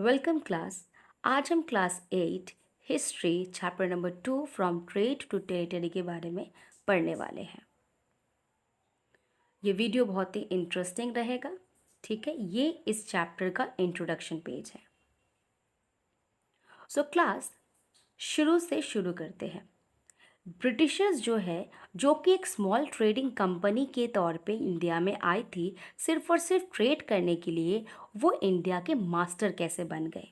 Welcome class. आज हम class 8 history chapter number 2 from trade to territory के बारे में पढ़ने वाले हैं। ये वीडियो बहुत ही इंटरेस्टिंग रहेगा। ठीक है, ये इस चैप्टर का इंट्रोडक्शन पेज है। सो क्लास शुरू से शुरू करते हैं। ब्रिटिशर्स जो कि एक स्मॉल ट्रेडिंग कंपनी के तौर पे इंडिया में आई थी, सिर्फ और सिर्फ ट्रेड करने के लिए, वो इंडिया के मास्टर कैसे बन गए,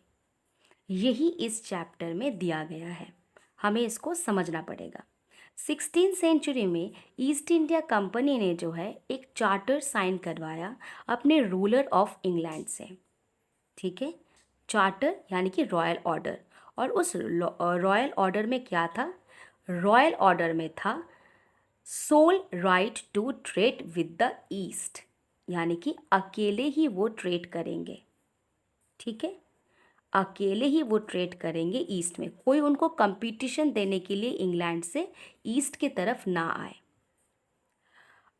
यही इस चैप्टर में दिया गया है। हमें इसको समझना पड़ेगा। 16th सेंचुरी में ईस्ट इंडिया कंपनी ने एक चार्टर साइन करवाया अपने रूलर ऑफ इंग्लैंड से। ठीक है, चार्टर यानी कि रॉयल ऑर्डर। और उस रॉयल ऑर्डर में क्या था? रॉयल ऑर्डर में था sole right to trade with the East, यानी कि अकेले ही वो ट्रेड करेंगे। ठीक है, अकेले ही वो ट्रेड करेंगे ईस्ट में, कोई उनको कंपटीशन देने के लिए इंग्लैंड से ईस्ट की तरफ ना आए।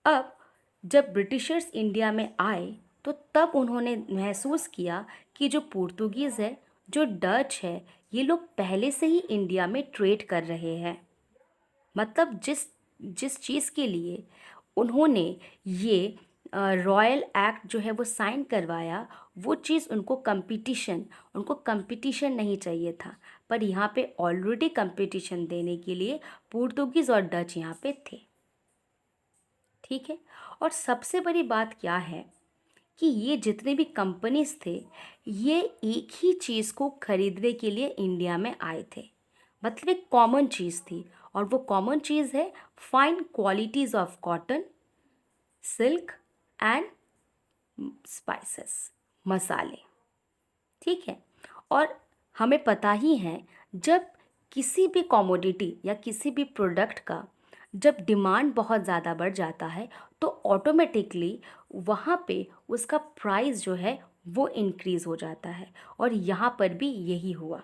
अब जब ब्रिटिशर्स इंडिया में आए तो तब उन्होंने महसूस किया कि जो पुर्तगीज़ है, जो डच है, ये लोग पहले से ही इंडिया में ट्रेड कर रहे हैं। मतलब जिस जिस चीज़ के लिए उन्होंने ये रॉयल एक्ट वो साइन करवाया, वो चीज़ उनको कंपटीशन नहीं चाहिए था। पर यहाँ पे ऑलरेडी कंपटीशन देने के लिए पुर्तगीज़ और डच यहाँ पे थे। ठीक है, और सबसे बड़ी बात क्या है कि ये जितने भी कंपनीज थे, ये एक ही चीज़ को खरीदने के लिए इंडिया में आए थे। मतलब एक कॉमन चीज़ थी, और वो कॉमन चीज़ है fine qualities of cotton, silk and spices, मसाले। ठीक है, और हमें पता ही है, जब किसी भी कमोडिटी या किसी भी प्रोडक्ट का जब डिमांड बहुत ज़्यादा बढ़ जाता है तो ऑटोमेटिकली वहाँ पे उसका प्राइस वो इंक्रीज़ हो जाता है। और यहाँ पर भी यही हुआ।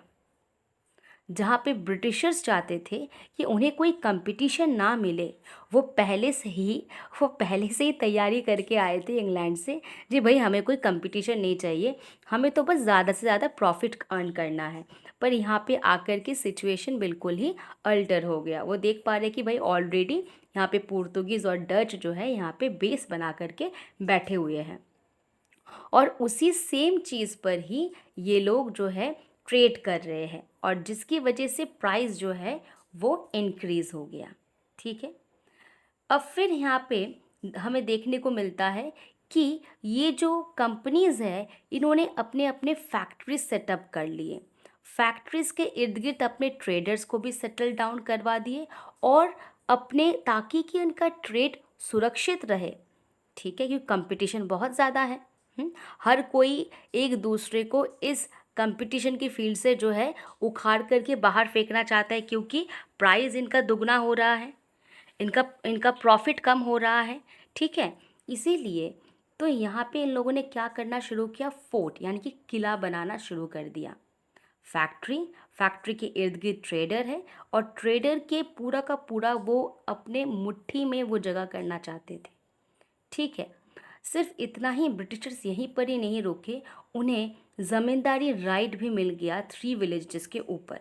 जहाँ पे ब्रिटिशर्स चाहते थे कि उन्हें कोई कंपटीशन ना मिले, वो पहले से ही तैयारी करके आए थे इंग्लैंड से, जी भाई हमें कोई कंपटीशन नहीं चाहिए, हमें तो बस ज़्यादा से ज़्यादा प्रॉफिट अर्न करना है। पर यहाँ पे आकर के सिचुएशन बिल्कुल ही अल्टर हो गया। वो देख पा रहे कि भाई ऑलरेडी यहाँ पे पुर्तगीज़ और डच यहाँ पे बेस बना करके बैठे हुए हैं, और उसी सेम चीज़ पर ही ये लोग ट्रेड कर रहे हैं, और जिसकी वजह से प्राइस वो इंक्रीज़ हो गया। ठीक है, अब फिर यहाँ पे हमें देखने को मिलता है कि ये जो कंपनीज़ है, इन्होंने अपने अपने फैक्ट्रीज सेटअप कर लिए। फैक्ट्रीज़ के इर्द गिर्द अपने ट्रेडर्स को भी सेटल डाउन करवा दिए, और अपने ताकि कि उनका ट्रेड सुरक्षित रहे। ठीक है, क्योंकि कंपटीशन बहुत ज़्यादा है। हर कोई एक दूसरे को इस कंपटीशन की फील्ड से उखाड़ करके बाहर फेंकना चाहता है, क्योंकि प्राइस इनका दुगना हो रहा है, इनका इनका प्रॉफिट कम हो रहा है। ठीक है, इसीलिए तो यहाँ पे इन लोगों ने क्या करना शुरू किया? फोर्ट यानी कि किला बनाना शुरू कर दिया। फैक्ट्री के इर्द गिर्द ट्रेडर है, और ट्रेडर के पूरा का पूरा वो अपने मुट्ठी में वो जगह करना चाहते थे। ठीक है, सिर्फ इतना ही ब्रिटिशर्स यहीं पर ही नहीं रुके, उन्हें ज़मींदारी राइट भी मिल गया 3 विलेजेस के ऊपर।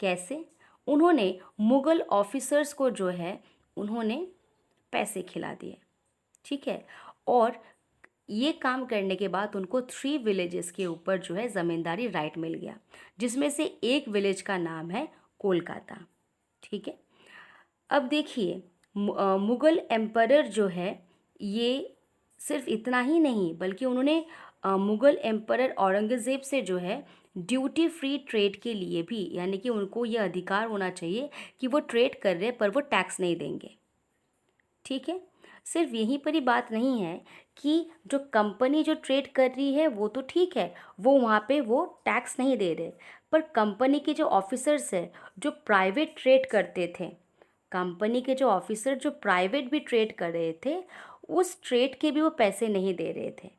कैसे? उन्होंने मुग़ल ऑफिसर्स को उन्होंने पैसे खिला दिए। ठीक है, और ये काम करने के बाद उनको 3 विलेजेस के ऊपर ज़मींदारी राइट मिल गया, जिसमें से एक विलेज का नाम है कोलकाता। ठीक है, अब देखिए, मुग़ल एम्परर ये सिर्फ इतना ही नहीं, बल्कि उन्होंने मुग़ल एम्परर औरंगज़ेब से ड्यूटी फ्री ट्रेड के लिए भी, यानी कि उनको ये अधिकार होना चाहिए कि वो ट्रेड कर रहे हैं पर वो टैक्स नहीं देंगे। ठीक है, सिर्फ यहीं पर ही बात नहीं है कि जो कंपनी जो ट्रेड कर रही है वो तो ठीक है, वो वहाँ पे वो टैक्स नहीं दे रहे, पर कंपनी के जो ऑफिसर्स है, जो प्राइवेट ट्रेड करते थे, कंपनी के जो ऑफिसर जो प्राइवेट भी ट्रेड कर रहे थे, उस ट्रेड के भी वो पैसे नहीं दे रहे थे,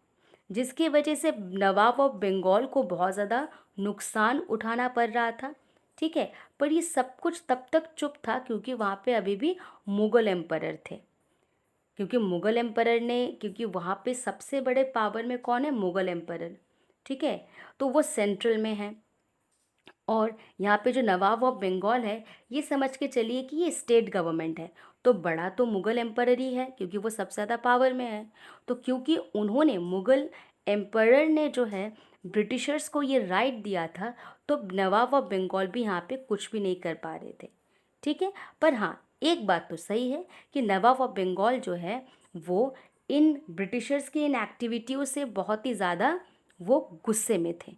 जिसकी वजह से नवाब ऑफ बंगाल को बहुत ज़्यादा नुकसान उठाना पड़ रहा था। ठीक है, पर ये सब कुछ तब तक चुप था क्योंकि वहाँ पे अभी भी मुग़ल एम्परर थे। क्योंकि वहाँ पे सबसे बड़े पावर में कौन है? मुग़ल एम्परर। ठीक है, तो वो सेंट्रल में है। और यहाँ पे जो नवाब ऑफ बंगाल है, ये समझ के चलिए कि ये स्टेट गवर्नमेंट है। तो बड़ा तो मुग़ल एम्परर ही है, क्योंकि वो सबसे ज़्यादा पावर में है। तो क्योंकि उन्होंने, मुग़ल एम्परर ने जो है ब्रिटिशर्स को ये राइट दिया था, तो नवाब ऑफ बंगाल भी यहाँ पे कुछ भी नहीं कर पा रहे थे। ठीक है, पर हाँ, एक बात तो सही है कि नवाब ऑफ बंगाल जो है वो इन ब्रिटिशर्स की इन एक्टिविटियों से बहुत ही ज़्यादा वो गुस्से में थे,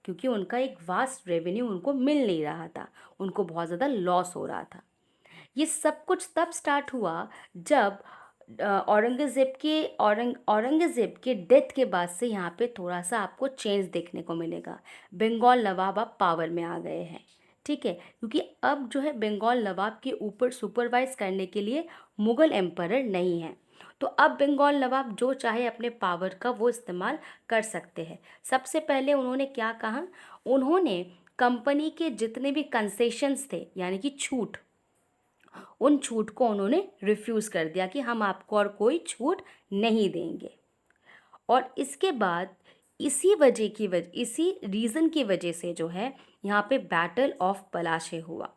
क्योंकि उनका एक वास्ट रेवेन्यू उनको मिल नहीं रहा था, उनको बहुत ज़्यादा लॉस हो रहा था। ये सब कुछ तब स्टार्ट हुआ जब औरंगज़ेब के डेथ के बाद से यहाँ पे थोड़ा सा आपको चेंज देखने को मिलेगा। बंगाल नवाब अब पावर में आ गए हैं। ठीक है, क्योंकि अब जो है बंगाल नवाब के ऊपर सुपरवाइज करने के लिए मुग़ल एम्परर नहीं है। तो अब बंगाल नवाब जो चाहे अपने पावर का वो इस्तेमाल कर सकते हैं। सबसे पहले उन्होंने क्या कहा, उन्होंने कंपनी के जितने भी कंसेशंस थे, यानी कि छूट, उन छूट को उन्होंने रिफ्यूज़ कर दिया कि हम आपको और कोई छूट नहीं देंगे। और इसके बाद इसी रीज़न की वजह से जो है यहाँ पे बैटल ऑफ पलाशे हुआ।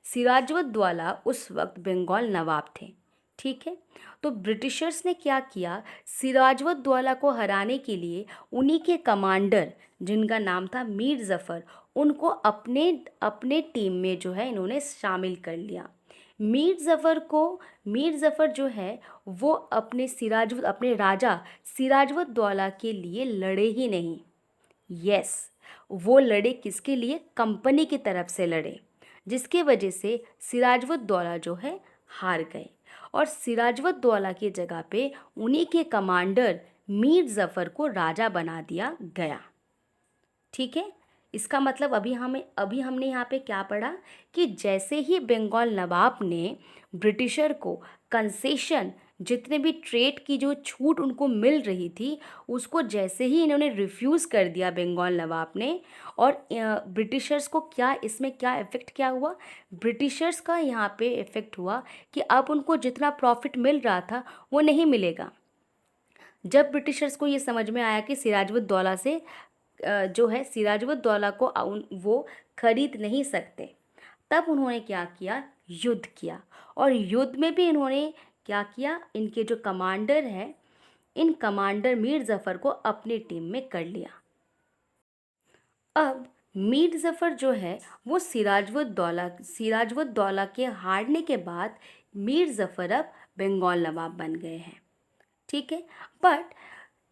सिराजुद्दौला उस वक्त बंगाल नवाब थे। ठीक है, तो ब्रिटिशर्स ने क्या किया, सिराजुद्दौला को हराने के लिए उन्हीं के कमांडर, जिनका नाम था मीर ज़फ़र, उनको अपने अपने टीम में जो है इन्होंने शामिल कर लिया। मीर ज़फ़र जो है वो अपने राजा सिराजुद्दौला के लिए लड़े ही नहीं। यस, वो लड़े किसके लिए, कंपनी की तरफ से लड़े, जिसके वजह से सिराजुद्दौला जो है हार गए। और सिराजुद्दौला की जगह पे उन्हीं के कमांडर मीर ज़फ़र को राजा बना दिया गया। ठीक है, इसका मतलब अभी हमने यहाँ पे क्या पढ़ा कि जैसे ही बंगाल नवाब ने ब्रिटिशर को कंसेशन, जितने भी ट्रेड की जो छूट उनको मिल रही थी, उसको जैसे ही इन्होंने रिफ्यूज़ कर दिया बंगाल नवाब ने, और ब्रिटिशर्स को इसमें क्या इफ़ेक्ट क्या हुआ, ब्रिटिशर्स का यहाँ पे इफ़ेक्ट हुआ कि अब उनको जितना प्रॉफिट मिल रहा था वो नहीं मिलेगा। जब ब्रिटिशर्स को ये समझ में आया कि सिराजुद्दौला से जो है सिराजुद्दौला को वो खरीद नहीं सकते, तब उन्होंने क्या किया, युद्ध किया। और युद्ध में भी इन्होंने क्या किया, इनके जो कमांडर हैं, इन कमांडर मीर ज़फ़र को अपनी टीम में कर लिया। अब मीर ज़फ़र जो है वो सिराजुद्दौला के हारने के बाद मीर ज़फ़र अब बंगाल नवाब बन गए हैं। ठीक है, बट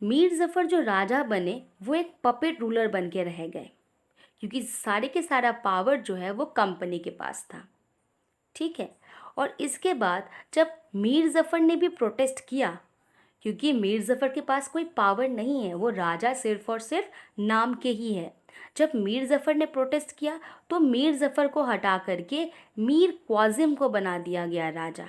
मीर ज़फ़र जो राजा बने वो एक पपेट रूलर बन के रह गए, क्योंकि सारे के सारा पावर जो है वो कंपनी के पास था। ठीक है, और इसके बाद जब मीर ज़फ़र ने भी प्रोटेस्ट किया, क्योंकि मीर ज़फ़र के पास कोई पावर नहीं है, वो राजा सिर्फ और सिर्फ नाम के ही है। जब मीर ज़फ़र ने प्रोटेस्ट किया तो मीर ज़फ़र को हटा करके मीर क्वाज़िम को बना दिया गया राजा।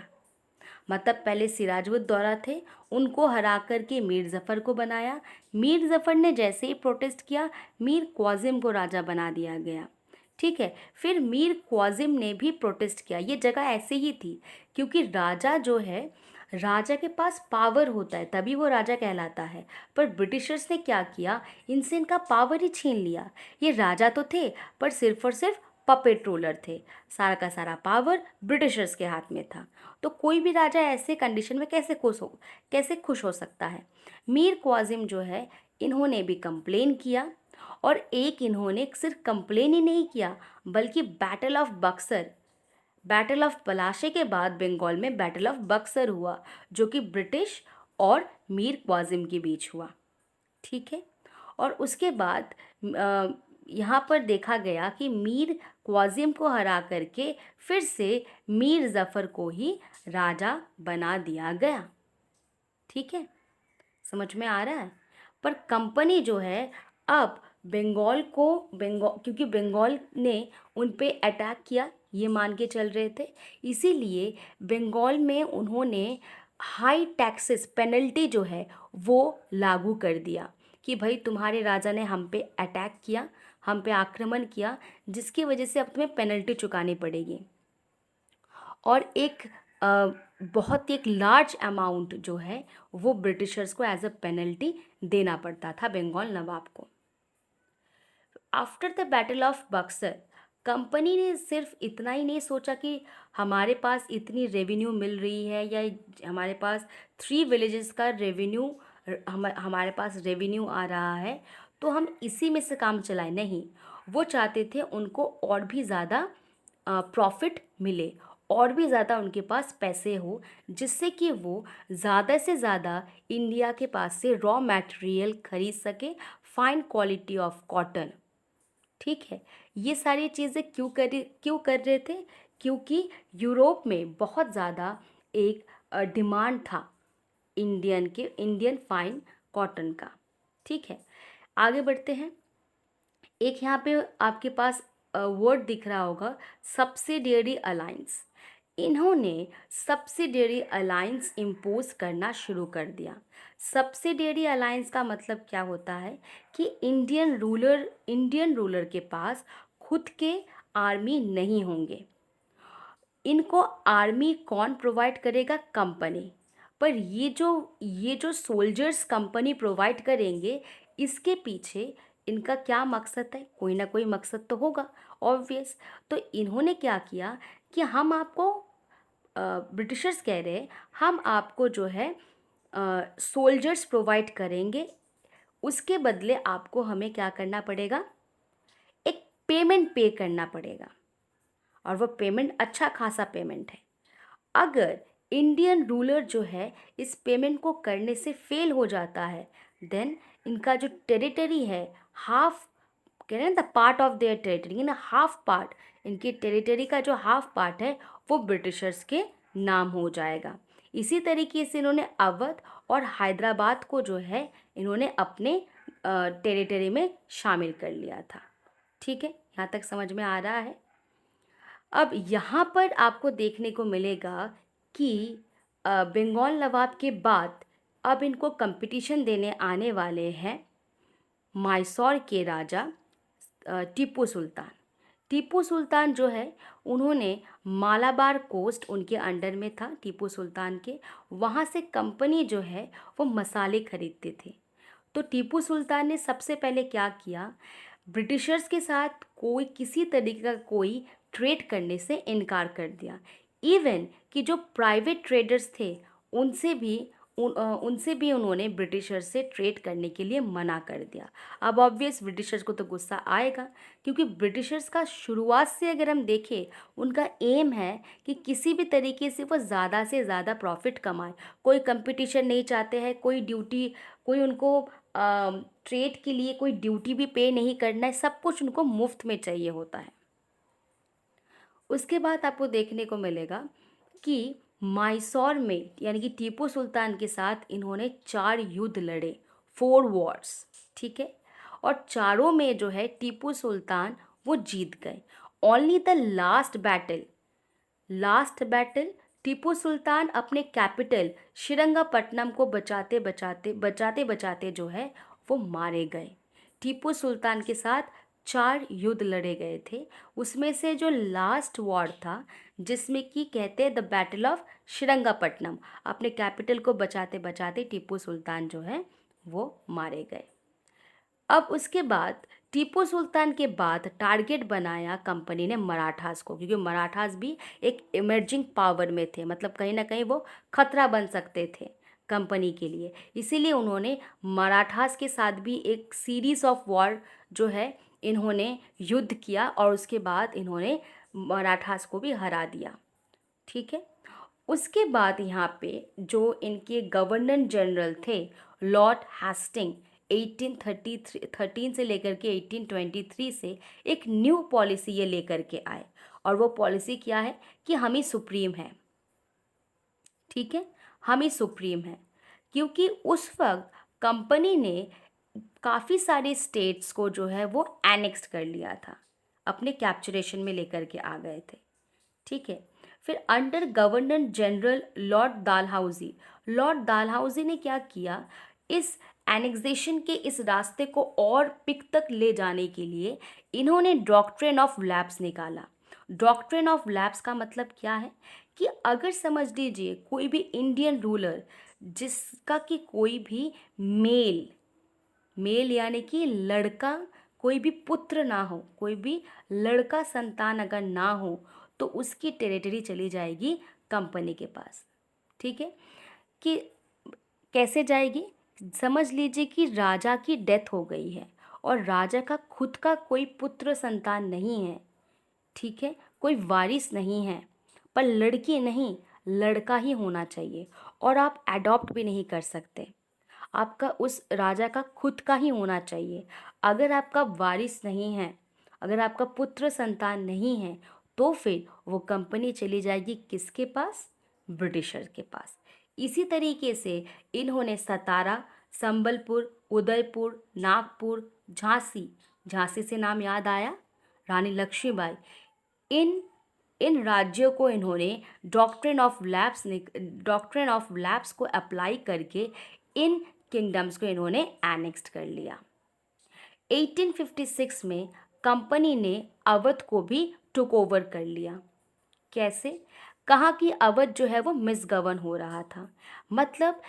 मतलब पहले सिराजुद्दौला थे, उनको हरा करके मीर ज़फ़र को बनाया। मीर ज़फ़र ने जैसे ही प्रोटेस्ट किया, मीर क्वाज़िम को राजा बना दिया गया। ठीक है, फिर मीर क्वाज़िम ने भी प्रोटेस्ट किया। ये जगह ऐसे ही थी, क्योंकि राजा जो है, राजा के पास पावर होता है तभी वो राजा कहलाता है। पर ब्रिटिशर्स ने क्या किया, इनसे इनका पावर ही छीन लिया। ये राजा तो थे, पर सिर्फ और सिर्फ पपेट रूलर थे। सारा का सारा पावर ब्रिटिशर्स के हाथ में था। तो कोई भी राजा ऐसे कंडीशन में कैसे खुश हो सकता है। मीर क्वाज़िम जो है, इन्होंने भी कंप्लेन किया, और एक इन्होंने सिर्फ कंप्लेन ही नहीं किया, बल्कि बैटल ऑफ पलाशे के बाद बंगाल में बैटल ऑफ बक्सर हुआ, जो कि ब्रिटिश और मीर क्वाज़िम के बीच हुआ। ठीक है, और उसके बाद यहाँ पर देखा गया कि मीर क्वाज़िम को हरा करके फिर से मीर ज़फ़र को ही राजा बना दिया गया। ठीक है, समझ में आ रहा है। पर कंपनी जो है अब बंगाल, क्योंकि बंगाल ने उन पे अटैक किया, ये मान के चल रहे थे, इसीलिए बंगाल में उन्होंने हाई टैक्सेस पेनल्टी जो है वो लागू कर दिया कि भाई तुम्हारे राजा ने हम पे अटैक किया, हम पे आक्रमण किया, जिसकी वजह से अब तुम्हें पेनल्टी चुकानी पड़ेगी। और बहुत ही एक लार्ज अमाउंट जो है वो ब्रिटिशर्स को एज अ पेनल्टी देना पड़ता था बंगाल नवाब को। After the battle of Buxar company ने सिर्फ इतना ही नहीं सोचा कि हमारे पास इतनी रेवेन्यू मिल रही है या हमारे पास 3 विलेजेस का रेवेन्यू, हमारे पास रेवेन्यू आ रहा है तो हम इसी में से काम चलाएं। नहीं, वो चाहते थे उनको और भी ज़्यादा प्रॉफिट मिले, और भी ज़्यादा उनके पास पैसे हो, जिससे कि वो ज़्यादा से ज़्यादा इंडिया के पास से रॉ मटेरियल खरीद सके, फाइन क्वालिटी ऑफ कॉटन। ठीक है, ये सारी चीज़ें क्यों कर रहे थे? क्योंकि यूरोप में बहुत ज़्यादा एक डिमांड था इंडियन फाइन कॉटन का। ठीक है, आगे बढ़ते हैं। एक यहाँ पे आपके पास वर्ड दिख रहा होगा, सब्सिडियरी अलायंस। इन्होंने सब्सिडियरी अलायंस इम्पोज करना शुरू कर दिया। सब्सिडियरी अलायंस का मतलब क्या होता है कि इंडियन रूलर के पास खुद के आर्मी नहीं होंगे। इनको आर्मी कौन प्रोवाइड करेगा? कंपनी। पर ये जो सोल्जर्स कंपनी प्रोवाइड करेंगे, इसके पीछे इनका क्या मकसद है? कोई ना कोई मकसद तो होगा, ऑब्वियस। तो इन्होंने क्या किया कि हम आपको, ब्रिटिशर्स कह रहे हैं, हम आपको जो है सोल्जर्स प्रोवाइड करेंगे, उसके बदले आपको हमें क्या करना पड़ेगा? एक पेमेंट पे करना पड़ेगा, और वो पेमेंट अच्छा खासा पेमेंट है। अगर इंडियन रूलर जो है इस पेमेंट को करने से फेल हो जाता है, देन इनका जो टेरिटरी है, हाफ, कह रहे हैं the part of their territory, ना हाफ पार्ट, इनकी टेरिटरी का जो हाफ पार्ट है वो ब्रिटिशर्स के नाम हो जाएगा। इसी तरीके से इन्होंने अवध और हैदराबाद को जो है इन्होंने अपने टेरिटरी में शामिल कर लिया था। ठीक है, यहाँ तक समझ में आ रहा है? अब यहाँ पर आपको देखने को मिलेगा कि बंगाल नवाब के बाद अब इनको कंपटीशन देने आने वाले हैं मैसूर के राजा टीपू सुल्तान। टीपू सुल्तान जो है, उन्होंने मालाबार कोस्ट उनके अंडर में था टीपू सुल्तान के, वहाँ से कंपनी जो है वो मसाले खरीदते थे। तो टीपू सुल्तान ने सबसे पहले क्या किया, ब्रिटिशर्स के साथ कोई किसी तरीके का कोई ट्रेड करने से इनकार कर दिया। इवन कि जो प्राइवेट ट्रेडर्स थे उनसे भी उन्होंने ब्रिटिशर्स से ट्रेड करने के लिए मना कर दिया। अब ऑब्वियस ब्रिटिशर्स को तो गुस्सा आएगा, क्योंकि ब्रिटिशर्स का शुरुआत से अगर हम देखें, उनका एम है कि किसी भी तरीके से वो ज़्यादा से ज़्यादा प्रॉफिट कमाए। कोई कंपटीशन नहीं चाहते हैं, कोई उनको ट्रेड के लिए कोई ड्यूटी भी पे नहीं करना है, सब कुछ उनको मुफ्त में चाहिए होता है। उसके बाद आपको देखने को मिलेगा कि मैसूर में, यानी कि टीपू सुल्तान के साथ इन्होंने 4 युद्ध लड़े, 4 वॉर्स। ठीक है, और चारों में जो है टीपू सुल्तान वो जीत गए। Only the last battle Tipu Sultan अपने कैपिटल श्रीरंगपट्टनम को बचाते जो है वो मारे गए। टीपू सुल्तान के साथ 4 युद्ध लड़े गए थे, उसमें से जो लास्ट वॉर था, जिसमें कि कहते हैं द बैटल ऑफ श्रीरंगपट्टनम, अपने कैपिटल को बचाते बचाते टीपू सुल्तान जो है वो मारे गए। अब उसके बाद टीपू सुल्तान के बाद टारगेट बनाया कंपनी ने मराठास को, क्योंकि मराठास भी एक इमर्जिंग पावर में थे, मतलब कहीं ना कहीं वो खतरा बन सकते थे कंपनी के लिए। इसीलिए उन्होंने मराठास के साथ भी एक सीरीज ऑफ वॉर जो है इन्होंने युद्ध किया, और उसके बाद इन्होंने मराठास को भी हरा दिया। ठीक है, उसके बाद यहाँ पे जो इनके गवर्नर जनरल थे लॉर्ड हेस्टिंग, 1813 से लेकर के 1823 से एक न्यू पॉलिसी ये लेकर के आए, और वो पॉलिसी क्या है कि हम ही सुप्रीम है। ठीक है, हम ही सुप्रीम है, क्योंकि उस वक्त कंपनी ने काफ़ी सारे स्टेट्स को जो है वो एनेक्स कर लिया था, अपने कैप्चुरेशन में लेकर के आ गए थे। ठीक है, फिर अंडर गवर्नर जनरल लॉर्ड डालहाउजी ने क्या किया, इस एनेक्सेशन के इस रास्ते को और पिक तक ले जाने के लिए इन्होंने डॉक्ट्रिन ऑफ लैप्स निकाला। डॉक्ट्रिन ऑफ लैप्स का मतलब क्या है कि अगर समझ लीजिए कोई भी इंडियन रूलर जिसका कि कोई भी मेल यानी कि लड़का कोई भी पुत्र ना हो, कोई भी लड़का संतान अगर ना हो, तो उसकी टेरिटरी चली जाएगी कंपनी के पास। ठीक है, कि कैसे जाएगी? समझ लीजिए कि राजा की डेथ हो गई है और राजा का खुद का कोई पुत्र संतान नहीं है, ठीक है, कोई वारिस नहीं है, पर लड़की नहीं, लड़का ही होना चाहिए, और आप अडॉप्ट भी नहीं कर सकते। आपका उस राजा का खुद का ही होना चाहिए। अगर आपका वारिस नहीं है, अगर आपका पुत्र संतान नहीं है, तो फिर वो कंपनी चली जाएगी किसके पास? ब्रिटिशर के पास। इसी तरीके से इन्होंने सतारा, संबलपुर, उदयपुर, नागपुर, झांसी, झांसी से नाम याद आया, रानी लक्ष्मीबाई, इन इन राज्यों को इन्होंने डॉक्ट्रिन ऑफ लैप्स को अप्लाई करके इन किंगडम्स को इन्होंने एनेक्स्ड कर लिया। 1856 में कंपनी ने अवध को भी टुक ओवर कर लिया। कैसे? कहा कि अवध जो है वो मिसगवर्न हो रहा था, मतलब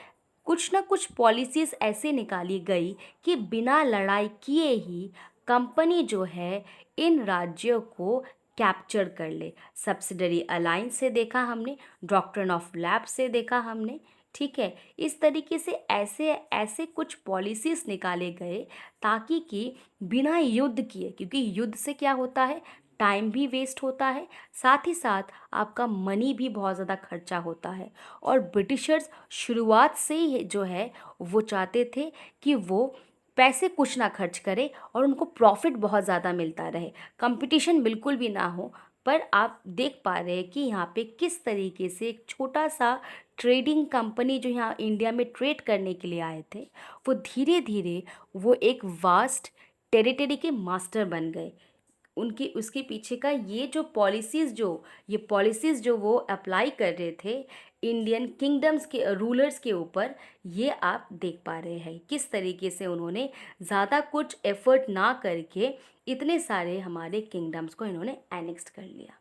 कुछ ना कुछ पॉलिसीज ऐसे निकाली गई कि बिना लड़ाई किए ही कंपनी जो है इन राज्यों को कैप्चर कर ले। सब्सिडरी अलायंस से देखा हमने, डॉक्ट्रिन ऑफ लैप्स से देखा हमने, ठीक है। इस तरीके से ऐसे ऐसे कुछ पॉलिसीज निकाले गए ताकि कि बिना युद्ध किए, क्योंकि युद्ध से क्या होता है, टाइम भी वेस्ट होता है, साथ ही साथ आपका मनी भी बहुत ज़्यादा खर्चा होता है। और ब्रिटिशर्स शुरुआत से ही जो है वो चाहते थे कि वो पैसे कुछ ना खर्च करे और उनको प्रॉफिट बहुत ज़्यादा मिलता रहे, कंपटीशन बिल्कुल भी ना हो। पर आप देख पा रहे हैं कि यहाँ पे किस तरीके से एक छोटा सा ट्रेडिंग कंपनी जो यहाँ इंडिया में ट्रेड करने के लिए आए थे, वो धीरे धीरे वो एक वास्ट टेरिटरी के मास्टर बन गए। उनकी उसके पीछे का ये पॉलिसीज़ जो वो अप्लाई कर रहे थे इंडियन किंगडम्स के रूलर्स के ऊपर, ये आप देख पा रहे हैं किस तरीके से उन्होंने ज़्यादा कुछ एफर्ट ना करके इतने सारे हमारे किंगडम्स को इन्होंने एनेक्स्ड कर लिया।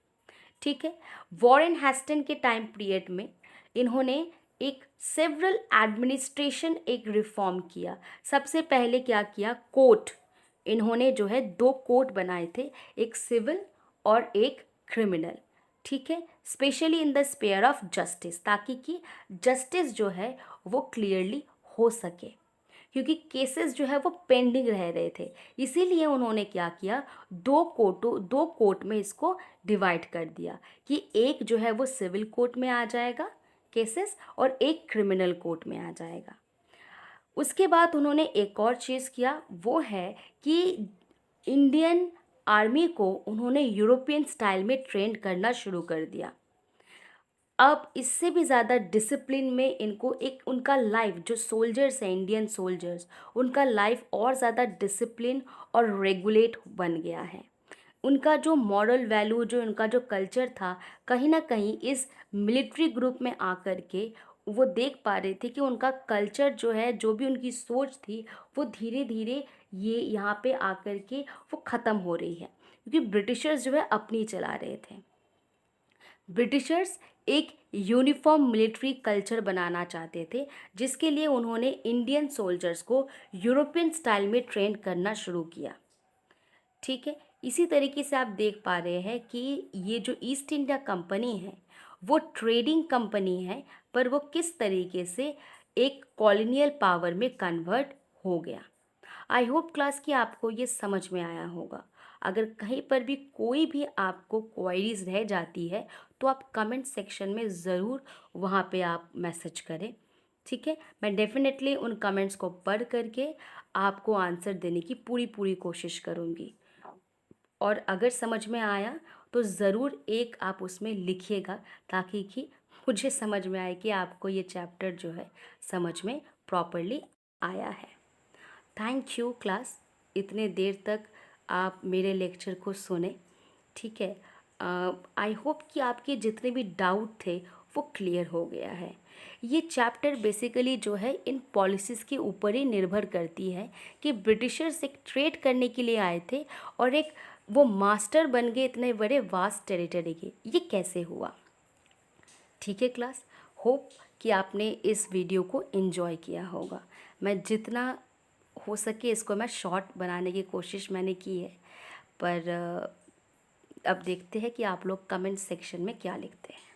ठीक है। वॉरेन हेस्टन के टाइम पीरियड में इन्होंने एक सेवरल एडमिनिस्ट्रेशन एक रिफॉर्म किया। सबसे पहले क्या किया, कोर्ट, इन्होंने जो है दो कोर्ट बनाए थे, एक सिविल और एक क्रिमिनल, ठीक है, specially in the sphere of justice, ताकि कि जस्टिस जो है वो क्लियरली हो सके, क्योंकि केसेस जो है वो पेंडिंग रह रहे थे। इसीलिए उन्होंने क्या किया, दो कोर्ट में इसको डिवाइड कर दिया कि एक जो है वो सिविल कोर्ट में आ जाएगा केसेस और एक क्रिमिनल कोर्ट में आ जाएगा। उसके बाद उन्होंने एक और चीज़ किया, वो है कि इंडियन आर्मी को उन्होंने यूरोपियन स्टाइल में ट्रेन करना शुरू कर दिया। अब इससे भी ज़्यादा डिसिप्लिन में इनको एक उनका लाइफ, जो सोल्जर्स हैं इंडियन सोल्जर्स, उनका लाइफ और ज़्यादा डिसिप्लिन और रेगुलेट बन गया है। उनका जो मॉरल वैल्यू, जो उनका जो कल्चर था, कहीं ना कहीं इस मिलिट्री ग्रुप में आकर के वो देख पा रहे थे कि उनका कल्चर जो है, जो भी उनकी सोच थी, वो धीरे धीरे ये यहाँ पे आकर के वो ख़त्म हो रही है, क्योंकि ब्रिटिशर्स जो है अपनी चला रहे थे। ब्रिटिशर्स एक यूनिफॉर्म मिलिट्री कल्चर बनाना चाहते थे, जिसके लिए उन्होंने इंडियन सोल्जर्स को यूरोपियन स्टाइल में ट्रेन करना शुरू किया। ठीक है। इसी तरीके से आप देख पा रहे हैं कि ये जो ईस्ट इंडिया कंपनी है वो ट्रेडिंग कंपनी है, पर वो किस तरीके से एक कॉलोनियल पावर में कन्वर्ट हो गया। आई होप क्लास कि आपको ये समझ में आया होगा। अगर कहीं पर भी कोई भी आपको क्वेरीज रह जाती है तो आप कमेंट सेक्शन में ज़रूर वहाँ पे आप मैसेज करें, ठीक है। मैं डेफिनेटली उन कमेंट्स को पढ़ करके आपको आंसर देने की पूरी पूरी कोशिश करूँगी। और अगर समझ में आया तो ज़रूर एक आप उसमें लिखिएगा, ताकि कि मुझे समझ में आए कि आपको ये चैप्टर जो है समझ में प्रॉपरली आया है। थैंक यू क्लास, इतने देर तक आप मेरे लेक्चर को सुने, ठीक है। आई होप कि आपके जितने भी डाउट थे वो क्लियर हो गया है। ये चैप्टर बेसिकली जो है इन पॉलिसीज़ के ऊपर ही निर्भर करती है कि ब्रिटिशर्स एक ट्रेड करने के लिए आए थे और एक वो मास्टर बन गए इतने बड़े वास्ट टेरिटरी के, ये कैसे हुआ। ठीक है क्लास, होप कि आपने इस वीडियो को एंजॉय किया होगा। मैं जितना हो सके इसको मैं शॉर्ट बनाने की कोशिश मैंने की है, पर अब देखते हैं कि आप लोग कमेंट सेक्शन में क्या लिखते हैं।